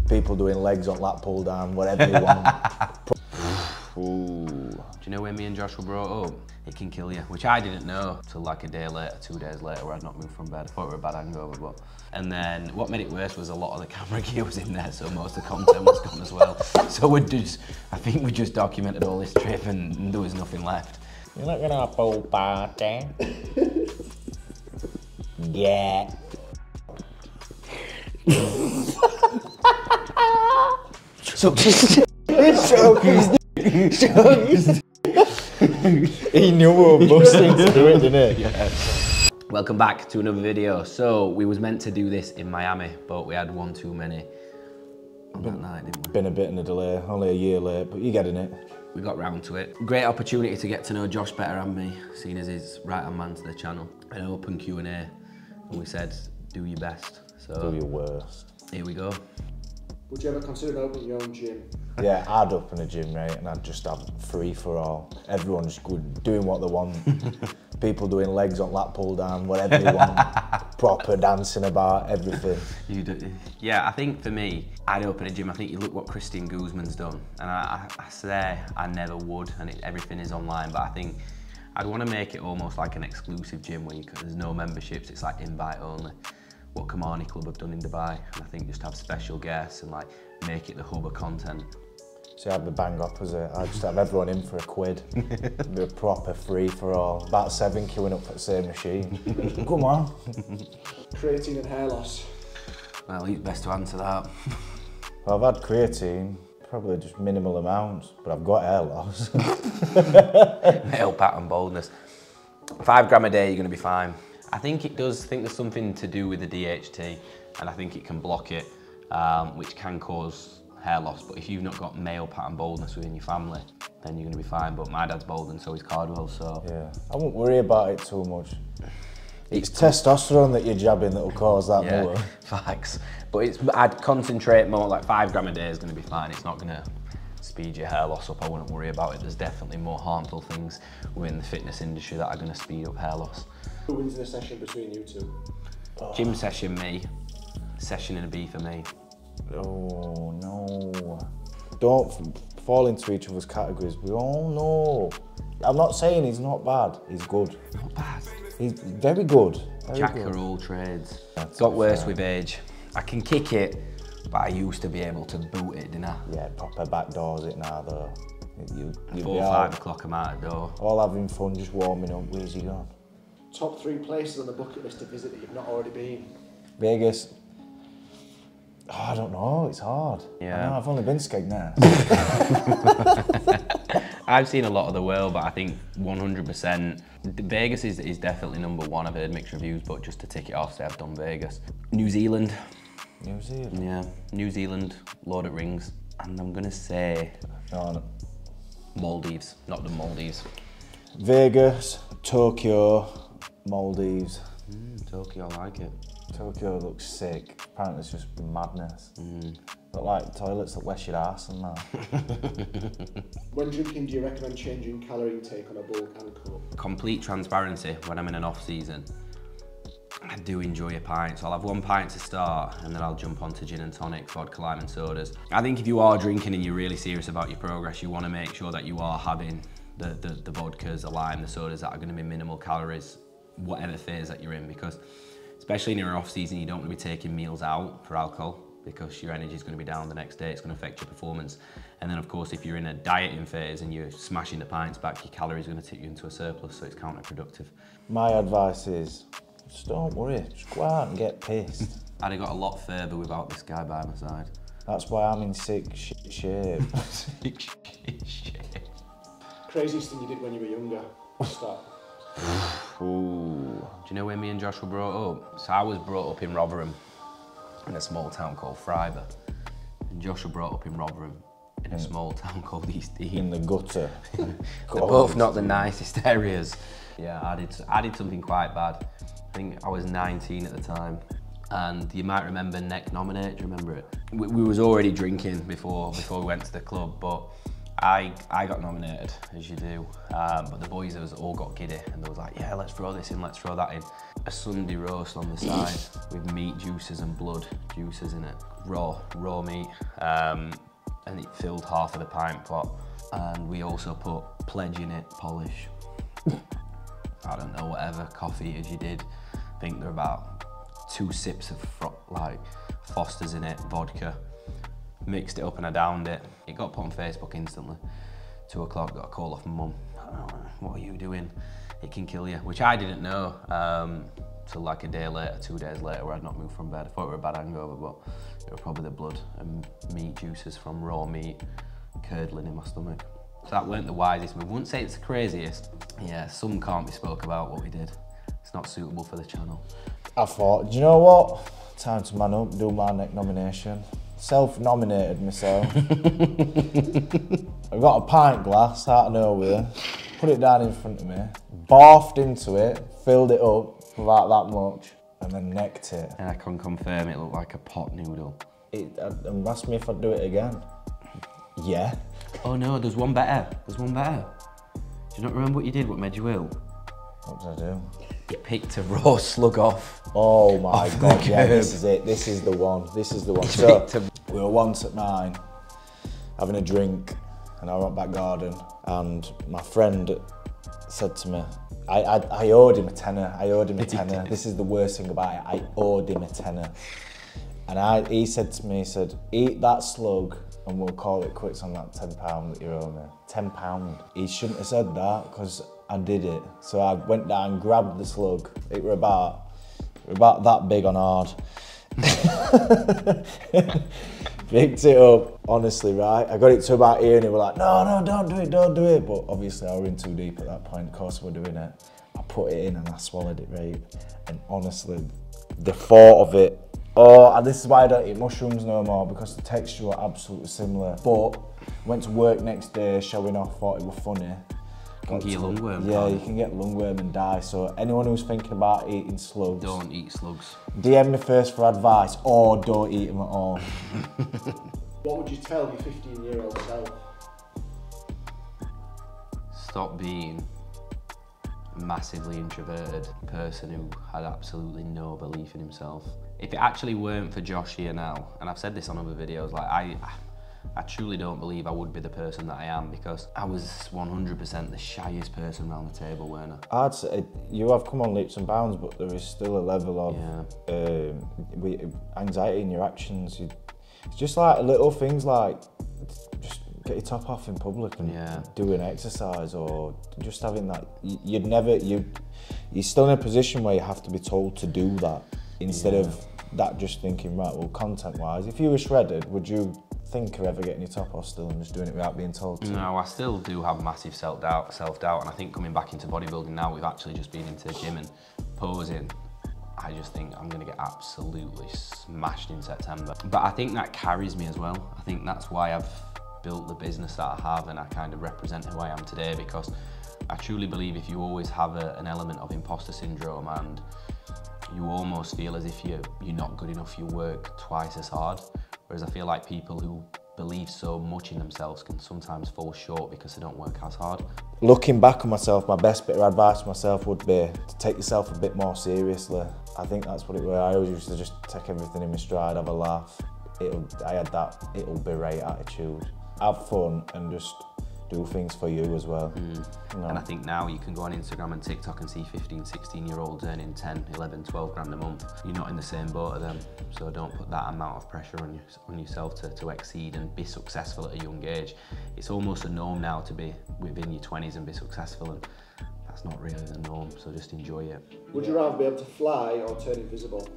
People doing legs on lat pull down, whatever you want. Ooh. Do you know when me and Josh were brought up? It can kill you, which I didn't know till like a day later, 2 days later, where I'd not moved from bed. I thought it were a bad hangover, but... And then what made it worse was a lot of the camera gear was in there, so most of the content was gone as well. So I think we just documented all this trip and there was nothing left. You're not gonna have a pool party? Yeah. So he knew we were busting to do it, didn't he? Yeah. Welcome back to another video. So we was meant to do this in Miami, but we had one too many on that night, didn't we? Been a bit in a delay, only a year late, but you're getting it. We got round to it. Great opportunity to get to know Josh better and me, seeing as he's right-hand man to the channel. An open Q&A, and we said, do your best. So Do your worst. Here we go. Would you ever consider opening your own gym? Yeah, I'd open a gym, right, and I'd just have free for all. Everyone's doing what they want. People doing legs on lat pull down, whatever you want. Proper dancing about, everything. You do, yeah, I think for me, I'd open a gym. I think you look what Christine Guzman's done, and I say I never would, and everything is online, but I think I'd want to make it almost like an exclusive gym where there's no memberships, it's like invite only. What Kamani Club have done in Dubai, and I think just have special guests and like make it the hub of content. See, I'd be bang opposite. I'd just have everyone in for £1. Be a proper free for all. About 7 queuing up for the same machine. Come on. Creatine and hair loss. Well, he's best to answer that. Well, I've had creatine, probably just minimal amounts, but I've got hair loss. Male pattern baldness. 5 gram a day, you're gonna be fine. I think it does, I think there's something to do with the DHT, and I think it can block it, which can cause hair loss. But if you've not got male pattern baldness within your family, then you're gonna be fine. But my dad's bald and so is Cardwell, so. Yeah, I won't worry about it too much. It's testosterone that you're jabbing that'll cause that more. Facts. But I'd concentrate more, like 5 gram a day is gonna be fine. It's not gonna speed your hair loss up, I wouldn't worry about it. There's definitely more harmful things within the fitness industry that are gonna speed up hair loss. Who wins in a session between you two? Gym session, me. Session and a B for me. Oh, no. Don't fall into each other's categories. We all know. I'm not saying he's not bad. He's good. Not bad. He's very good. Jack are all trades. Got worse with age. I can kick it, but I used to be able to boot it, didn't I? Yeah, proper backdoors it now, though. You'd 4 be or out, 5 o'clock, I'm out the door. all having fun, just warming up. Where's he gone? Top 3 places on the bucket list to visit that you've not already been? Vegas. Oh, I don't know, it's hard. Yeah. I know, I've only been Skegness. I've seen a lot of the world, but I think 100%. Vegas is definitely #1. I've heard mixed reviews, but just to tick it off, say I've done Vegas. New Zealand. New Zealand? Yeah, New Zealand, Lord of the Rings. And I'm gonna say No. Maldives, not the Maldives. Vegas, Tokyo, Maldives. Tokyo, I like it. Tokyo looks sick. Apparently it's just madness. But like toilets that wash your ass and that. When drinking, do you recommend changing calorie intake on a bulk and cut? Complete transparency, when I'm in an off season, I do enjoy a pint. So I'll have 1 pint to start and then I'll jump onto gin and tonic, vodka, lime and sodas. I think if you are drinking and you're really serious about your progress, you want to make sure that you are having the vodkas, the lime, the sodas that are going to be minimal calories, whatever phase that you're in, because especially in your off season, you don't want to be taking meals out for alcohol because your energy is going to be down the next day. It's going to affect your performance. And then of course, if you're in a dieting phase and you're smashing the pints back, your calories are going to take you into a surplus, so it's counterproductive. My advice is, just don't worry, just go out and get pissed. I'd have got a lot further without this guy by my side. That's why I'm in sick shape. Craziest thing you did when you were younger? What's that? Ooh. Do you know where me and Josh were brought up? So I was brought up in Rotherham, in a small town called Freiburg. And Josh was brought up in Rotherham, in a small town called East Dean. In the gutter. They're both not the nicest areas. Yeah, I did something quite bad. I think I was 19 at the time. And you might remember Neck Nominate, do you remember it? We was already drinking before we went to the club, but I got nominated, as you do, but the boys of us all got giddy and they was like, yeah, let's throw this in, let's throw that in. A Sunday roast on the side with meat juices and blood juices in it. Raw meat, and it filled half of the pint pot. And we also put pledge in it, polish. I don't know, whatever coffee as you did. I think there were about 2 sips of like Foster's in it, vodka. Mixed it up and I downed it. It got put on Facebook instantly. 2 o'clock, got a call off my mum. What are you doing? It can kill you, which I didn't know till like a day later, 2 days later, where I'd not moved from bed. I thought it were a bad hangover, but it was probably the blood and meat juices from raw meat curdling in my stomach. So that weren't the wisest move. Wouldn't say it's the craziest. Yeah, some can't be spoke about what we did. It's not suitable for the channel. I thought, do you know what? Time to man up, do my next nomination. Self-nominated myself. I got a pint glass out of nowhere, put it down in front of me, barfed into it, filled it up about that much, and then necked it. And I can confirm it looked like a pot noodle. And asked me if I'd do it again. Yeah. Oh no, there's one better. There's one better. Do you not remember what you did, what made you ill? What did I do? You picked a raw slug off. Oh my God, yeah, this is it. This is the one. This is the one. So, we were once at mine, having a drink, and I went back garden, and my friend said to me, I owed him a tenner. I owed him a tenner. This is the worst thing about it. I owed him a tenner. And he said to me, he said, eat that slug and we'll call it quits on that £10 that you owe me. £10. He shouldn't have said that because I did it. So I went down, grabbed the slug. It were about that big on hard. Picked it up, honestly, right? I got it to about here and he was like, no, don't do it. But obviously I was in too deep at that point, of course we're doing it. I put it in and I swallowed it, right? And honestly, the thought of it, and this is why I don't eat mushrooms no more, because the texture were absolutely similar. But went to work next day, showing off, thought it was funny. You can get lungworm. Yeah, you can get lungworm and die. So anyone who's thinking about eating slugs, don't eat slugs. DM me first for advice, or don't eat them at all. What would you tell your 15-year-old self? Stop being a massively introverted person who had absolutely no belief in himself. If it actually weren't for Josh here now, and I've said this on other videos, like I truly don't believe I would be the person that I am, because I was 100% the shyest person around the table, weren't I? I'd say you have come on leaps and bounds, but there is still a level of anxiety in your actions. It's just like little things like just get your top off in public and doing exercise, or just having that. You're still in a position where you have to be told to do that, instead of that just thinking, right, well, content-wise, if you were shredded, would you think of ever getting your top off still and just doing it without being told to? No, I still do have massive self-doubt, and I think coming back into bodybuilding now, we've actually just been into the gym and posing. I just think I'm going to get absolutely smashed in September. But I think that carries me as well. I think that's why I've built the business that I have, and I kind of represent who I am today, because I truly believe if you always have an element of imposter syndrome and you almost feel as if you're not good enough, you work twice as hard. Whereas I feel like people who believe so much in themselves can sometimes fall short because they don't work as hard. Looking back on myself, my best bit of advice to myself would be to take yourself a bit more seriously. I think that's what it was. I always used to just take everything in my stride, have a laugh. I had that it'll be right attitude. Have fun and just do things for you as well. And I think now you can go on Instagram and TikTok and see 15, 16-year-olds earning 10, 11, 12 grand a month. You're not in the same boat as them, so don't put that amount of pressure on yourself to exceed and be successful at a young age. It's almost a norm now to be within your 20s and be successful, and that's not really the norm, so just enjoy it. Would you rather be able to fly or turn invisible?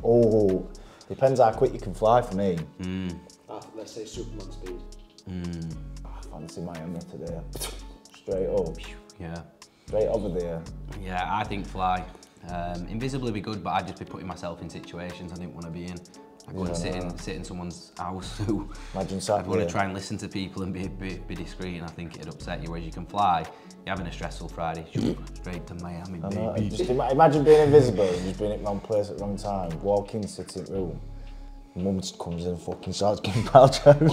Oh, depends how quick you can fly for me. Let's say Superman speed. I fancy Miami today. Straight up. Yeah. Straight over there. Yeah, I think fly. Invisible would be good, but I'd just be putting myself in situations I didn't want to be in. I couldn't sit in someone's house who I'd want to try and listen to people and be discreet, and I think it'd upset you. Whereas you can fly, you're having a stressful Friday, straight to Miami, baby. Just imagine being invisible and just being at the wrong place at the wrong time, walk in, sit in the room. Mum just comes in and fucking starts getting pal driving.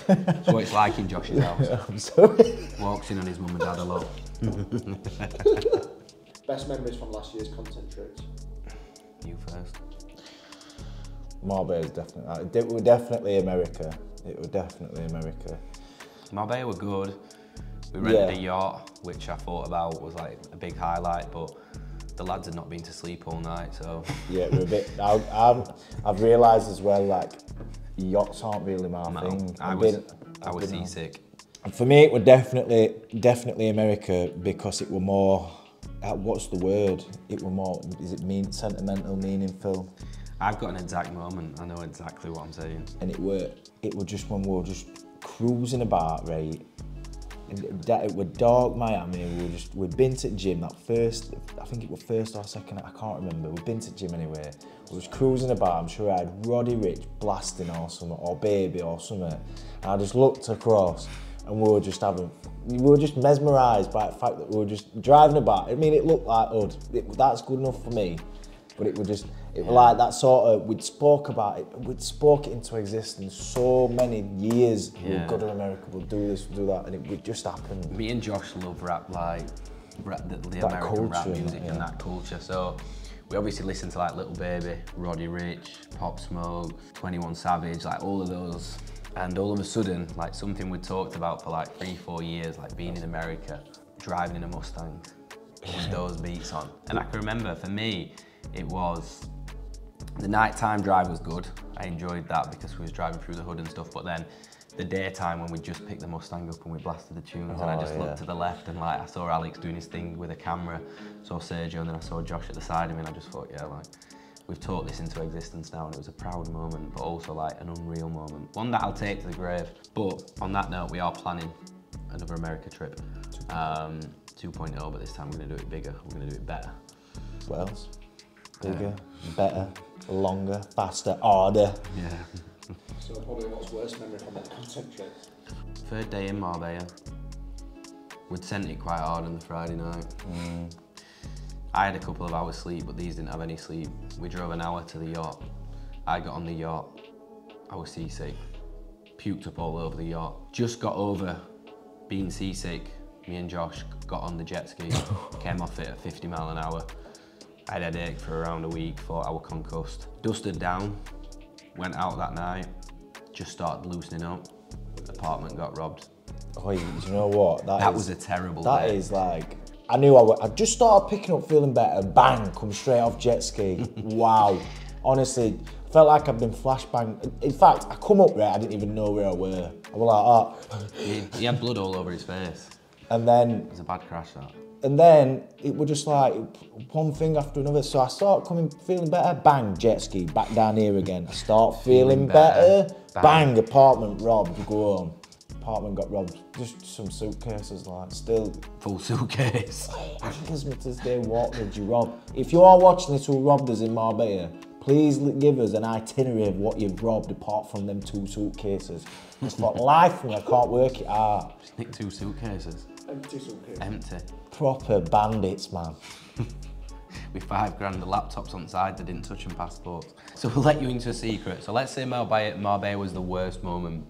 That's what it's like in Josh's house. I'm sorry. Walks in on his mum and dad alone. Best memories from last year's content trips? You first. Marbella is definitely, it was definitely America. It was definitely America. Marbella were good. We rented a yacht, which I thought about was like a big highlight, but the lads had not been to sleep all night, so. Yeah, we're a bit, I've realised as well, like, yachts aren't really my thing. I was seasick. And for me, it was definitely America, because it were more, what's the word? It were more, is it sentimental, meaningful? I've got an exact moment, I know exactly what I'm saying. And it were just when we were just cruising about, right? It was dark Miami, we'd been to the gym that first, I think it was first or second, I can't remember. We'd been to the gym anyway. We was cruising about, I'm sure I had Roddy Rich blasting or something, or Baby or something. And I just looked across and we were just mesmerised by the fact that we were just driving about. I mean, it looked like, that's good enough for me. But it was like that sort of, we'd spoke it into existence so many years. We'll go to America, we'll do this, we'll do that, and it would just happen. Me and Josh love rap, like the American culture, rap music and that culture. So we obviously listen to like Little Baby, Roddy Rich, Pop Smoke, 21 Savage, like all of those. And all of a sudden, like something we'd talked about for like 3-4 years, like being in America, driving in a Mustang, with those beats on. And I can remember, for me, it was, the nighttime drive was good. I enjoyed that because we was driving through the hood and stuff, but then the daytime when we just picked the Mustang up and we blasted the tunes, and I just looked to the left and like I saw Alex doing his thing with a camera, saw Sergio, and then I saw Josh at the side of me, and I just thought, yeah, like, we've taught this into existence now, and it was a proud moment, but also like an unreal moment. One that I'll take to the grave. But on that note, we are planning another America trip. 2.0, but this time we're gonna do it bigger, we're gonna do it better. What else? Bigger, better, longer, faster, harder. Yeah. So probably what's worst memory from that content trip? Third day in Marbella. We'd sent it quite hard on the Friday night. I had a couple of hours sleep, but these didn't have any sleep. We drove an hour to the yacht. I got on the yacht. I was seasick. Puked up all over the yacht. Just got over being seasick. Me and Josh got on the jet ski, came off it at 50 mile an hour. I had a headache for around a week, thought I was concussed. Dusted down, went out that night, just started loosening up. Apartment got robbed. Oh, you know what? That was a terrible day. That is like, I knew I just started picking up, feeling better, bang, come straight off jet ski. Wow. Honestly, felt like I'd been flashbanged. In fact, I come up there, I didn't even know where I were. I was like, He had blood all over his face. And then... It was a bad crash, that. And then it was just like one thing after another. So I start feeling better, bang, jet ski, back down here again. I start feeling better, bang, apartment robbed, go home. Apartment got robbed, just some suitcases, like, still. Full suitcase. I think it's me to this day, what did you rob? If you are watching this who robbed us in Marbella, please give us an itinerary of what you've robbed apart from them 2 suitcases. It's for life for me, I can't work it out. Nick 2 suitcases. Empty suitcase. Empty. Proper bandits, man. With $5 grand, the laptops on the side, they didn't touch them passports. So we'll let you into a secret. So let's say Marbella was the worst moment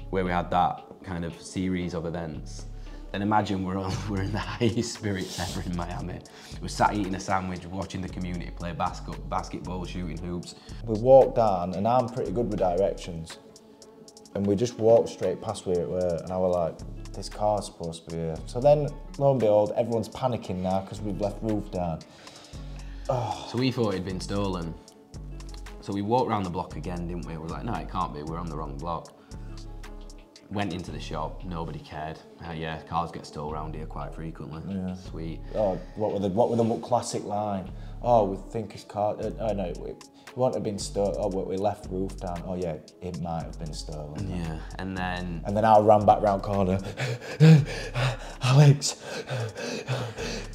where we had that kind of series of events. Then imagine we're in the highest spirits ever in Miami. We're sat eating a sandwich, watching the community play basketball, shooting hoops. We walked down, and I'm pretty good with directions. And we just walked straight past where it were, and I was like, this car's supposed to be here. So then, lo and behold, everyone's panicking now because we've left roof down. Oh. So we thought it'd been stolen. So we walked around the block again, didn't we? We were like, no, it can't be, we're on the wrong block. Went into the shop, nobody cared. Yeah, cars get stolen around here quite frequently. Yeah. Sweet. Oh, what were the classic line? Oh, we think it's car. Oh no, it won't have been stolen. Oh, we left roof down. Oh yeah, it might have been stolen. Yeah, and then I ran back round corner. Alex,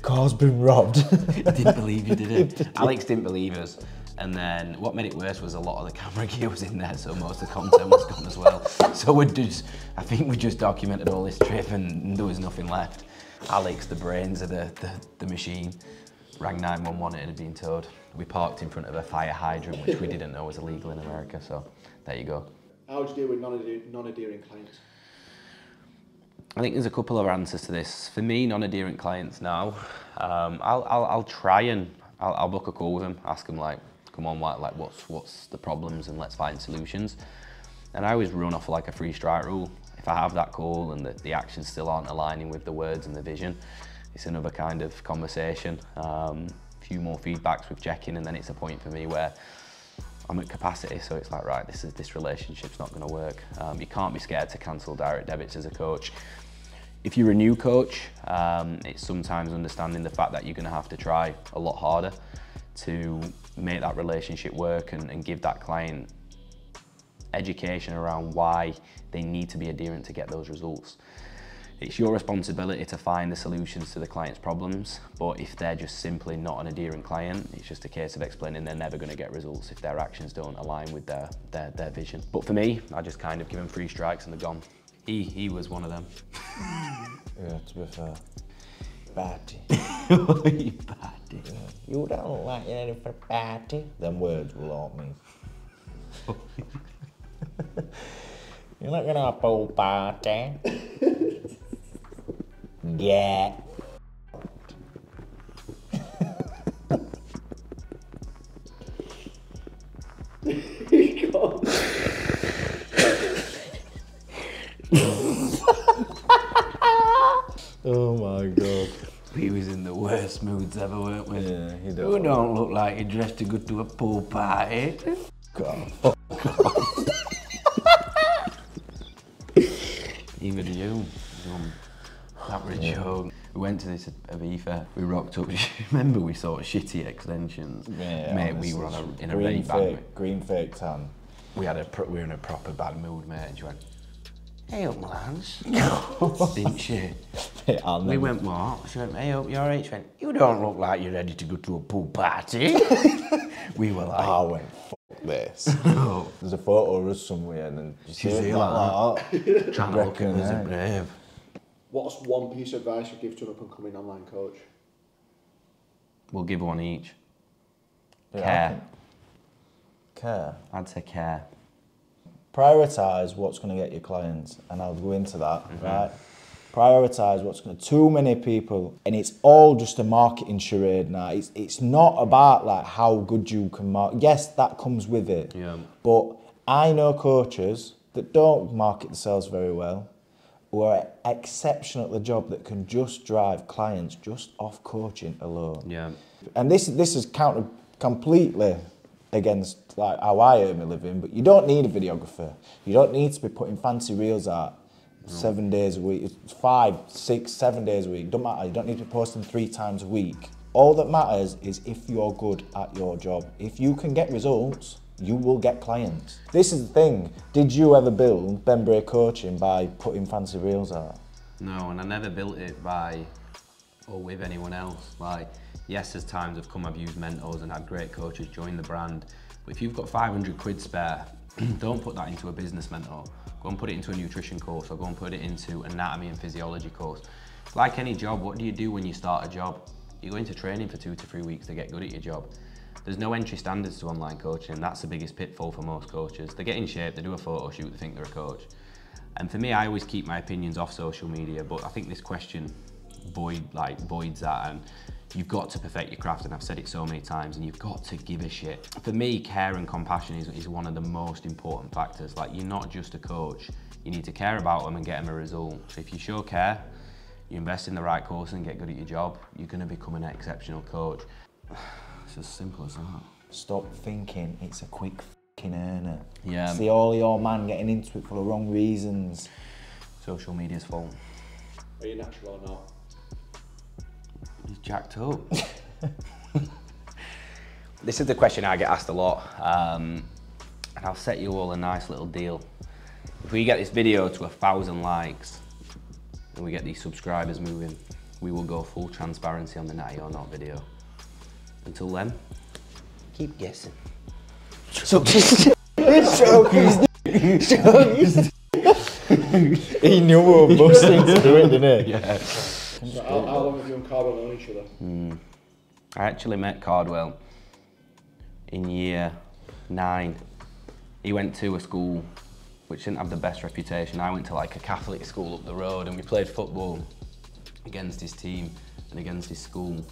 car's been robbed. Didn't believe you, did it? Alex didn't believe us. And then what made it worse was a lot of the camera gear was in there, so most of the content was gone as well. So I think we just documented all this trip and there was nothing left. Alex, the brains of the machine, Rang 911, it had been towed. We parked in front of a fire hydrant, which we didn't know was illegal in America, so there you go. How would you deal with non-adhering clients? I think there's a couple of answers to this. For me, non-adherent clients now, I'll try and I'll book a call with them, ask them like, come on, what's the problems, and let's find solutions. And I always run off like a 3 strike rule. If I have that call and the actions still aren't aligning with the words and the vision, it's another kind of conversation. Few more feedbacks with checking, and then it's a point for me where I'm at capacity, so it's like, right, this relationship's not going to work. You can't be scared to cancel direct debits as a coach. If you're a new coach, it's sometimes understanding the fact that you're going to have to try a lot harder to make that relationship work and give that client education around why they need to be adherent to get those results. It's your responsibility to find the solutions to the client's problems, but if they're just simply not an adherent client, it's just a case of explaining they're never going to get results if their actions don't align with their vision. But for me, I just kind of give them 3 strikes and they're gone. He was one of them. Yeah, to be fair. Batty. Batty. Yeah. You don't look like you're ready for a party. Them words will haunt me. You're not gonna have a pool party. Yeah. Oh my god. We was in the worst moods ever, weren't we? Yeah, he don't. You don't look like you're dressed to go to a pool party. God. Even you. That was a joke. We went to this Aviva, we rocked up. Remember we saw shitty extensions? Yeah, mate, we were in a really bad... Green fake tan. We were in a proper bad mood, mate, and she went, "Hey up, lads." Didn't she? We went, "What?" She went, "Hey up, you alright?" She went, "You don't look like you're ready to go to a pool party." We were like... I went, fuck this. There's a photo of us somewhere and then... Did you see that? Trying to look at us as brave. What's one piece of advice you give to an up-and-coming online coach? We'll give one each. Yeah, Care. Care? I'd say care. Prioritise what's going to get your clients, and I'll go into that, right? Prioritise what's going to... Too many people, and it's all just a marketing charade now. It's not about like how good you can market. Yes, that comes with it. Yeah. But I know coaches that don't market themselves very well, who are exceptional at the job, that can just drive clients just off coaching alone. Yeah. And this is counted completely against like how I earn my living, but you don't need a videographer. You don't need to be putting fancy reels out 7 days a week. It's 5, 6, 7 days a week. Don't matter. You don't need to be posting 3 times a week. All that matters is if you're good at your job. If you can get results, you will get clients. This is the thing. Did you ever build Bray Coaching by putting fancy reels out? No, and I never built it by or with anyone else. Like, yes, as times have come, I've used mentors and had great coaches join the brand. But if you've got 500 quid spare, don't put that into a business mentor. Go and put it into a nutrition course, or go and put it into anatomy and physiology course. Like any job, what do you do when you start a job? You go into training for 2 to 3 weeks to get good at your job. There's no entry standards to online coaching, and that's the biggest pitfall for most coaches. They get in shape, they do a photo shoot, they think they're a coach. And for me, I always keep my opinions off social media, but I think this question voids that, and you've got to perfect your craft, and I've said it so many times, and you've got to give a shit. For me, care and compassion is one of the most important factors. Like, you're not just a coach, you need to care about them and get them a result. So if you show care, you invest in the right course and get good at your job, you're gonna become an exceptional coach. It's as simple as that. Stop thinking it's a quick f***ing earner. Yeah. See all your man getting into it for the wrong reasons. Social media's fault. Are you natural or not? He's jacked up. This is the question I get asked a lot, and I'll set you all a nice little deal. If we get this video to 1,000 likes and we get these subscribers moving, we will go full transparency on the Natty or Not video. Until then, keep guessing. He knew we were busting to do it, didn't he? Yeah. So how long have you and Carl known each other? I actually met Cardwell in year 9. He went to a school which didn't have the best reputation. I went to like a Catholic school up the road, and we played football against his team and against his school.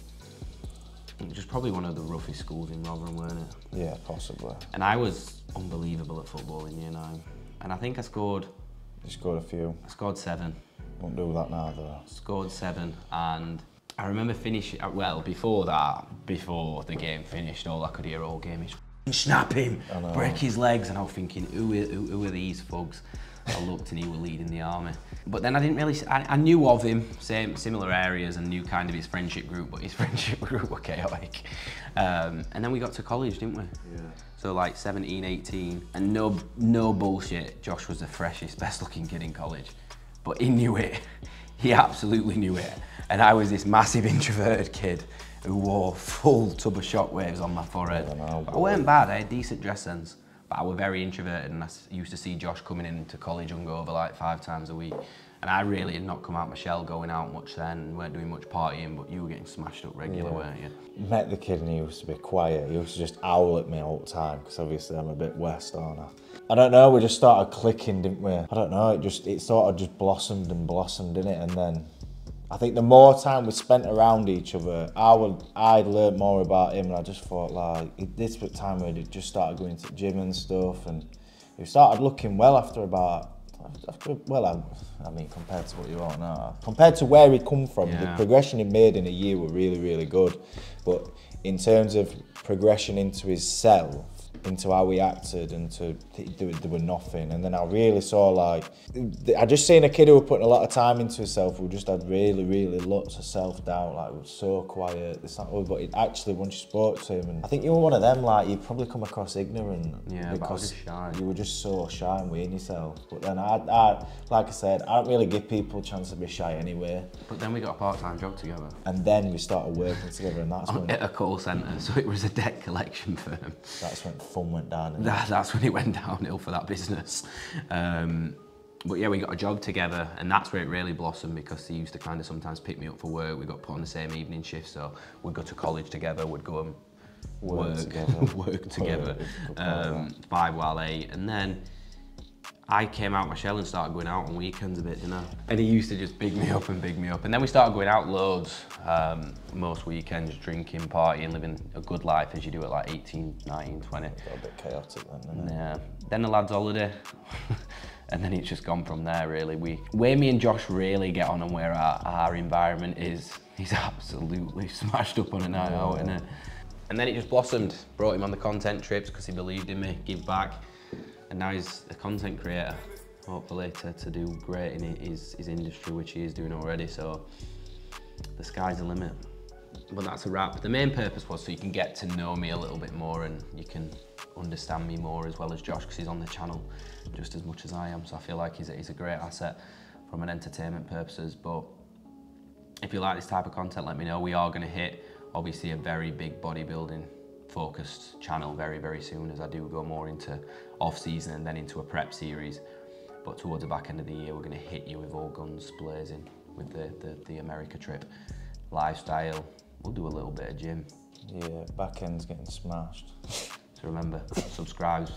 It was just probably one of the roughest schools in Rotherham, weren't it? Yeah, possibly. And I was unbelievable at football in year 9. And I think I scored... You scored a few. I scored 7. Won't do that now though. Scored 7, and I remember finishing, well, before that, before the game finished, all I could hear all game is snap him, break his legs, and I was thinking, who are these thugs? I looked and he was leading the army. But then I didn't really, I knew of him, similar areas, and knew kind of his friendship group, but his friendship group were chaotic. And then we got to college, didn't we? Yeah. So like 17, 18, and no bullshit, Josh was the freshest, best looking kid in college. But he knew it, he absolutely knew it. And I was this massive introverted kid who wore full tub of shockwaves on my forehead. I weren't bad, I had decent dress sense. But I was very introverted, and I used to see Josh coming into college hungover like 5 times a week. And I really had not come out my shell going out much then, weren't doing much partying, but you were getting smashed up regular, weren't you? Met the kid and he used to be quiet. He used to just owl at me all the time, because obviously I'm a bit west, aren't I? I don't know, we just started clicking, didn't we? I don't know, it sort of just blossomed and blossomed, didn't it? And then I think the more time we spent around each other, I'd learned more about him, and I just thought like, this was the time where he just started going to gym and stuff, and he started looking well after about, I mean, compared to what you are now, compared to where he come from, the progression he made in a year were really, really good. But in terms of progression into his self, into how he acted, and there were nothing. And then I really saw like, I just seen a kid who was putting a lot of time into himself, who just had really, really lots of self-doubt, like was so quiet, this, that, but it actually, once you spoke to him, and I think you were one of them, like you'd probably come across ignorant, because you were just so shy and weird yourself. But then I like I said, I don't really give people a chance to be shy anyway. But then we got a part-time job together. And then we started working together, and that's when... At a call centre, so it was a debt collection firm. That's when fun went down. That's when it went downhill for that business. But yeah, we got a job together, and that's where it really blossomed, because he used to kind of sometimes pick me up for work. We got put on the same evening shift, so we'd go to college together, we'd go and work together, 5 while 8, and then I came out my shell and started going out on weekends a bit, you know. And he used to just big me up, and then we started going out loads, most weekends, drinking, partying, living a good life as you do at like 18, 19, 20. Got a bit chaotic then, didn't it? Yeah. Then the lads' holiday, and then it's just gone from there, really. Where me and Josh really get on, and where our environment is, he's absolutely smashed up on a night out, innit? And then it just blossomed. Brought him on the content trips because he believed in me, give back. And now he's a content creator, hopefully to do great in his industry, which he is doing already, so the sky's the limit. But that's a wrap. The main purpose was so you can get to know me a little bit more, and you can understand me more, as well as Josh, because he's on the channel just as much as I am, so I feel like he's a great asset from an entertainment purposes. But if you like this type of content, let me know. We are going to hit, obviously, a very big bodybuilding focused channel very, very soon, as I do go more into off-season and then into a prep series. But towards the back end of the year, we're going to hit you with all guns blazing with the America trip. Lifestyle, we'll do a little bit of gym. Yeah, back end's getting smashed. So remember, subscribe.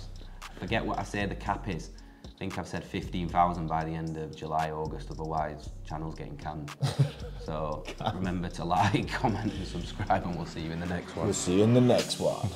Forget what I say the cap is. I think I've said 15,000 by the end of July, August, otherwise channel's getting canned. So remember to like, comment and subscribe, and we'll see you in the next one. We'll see you in the next one.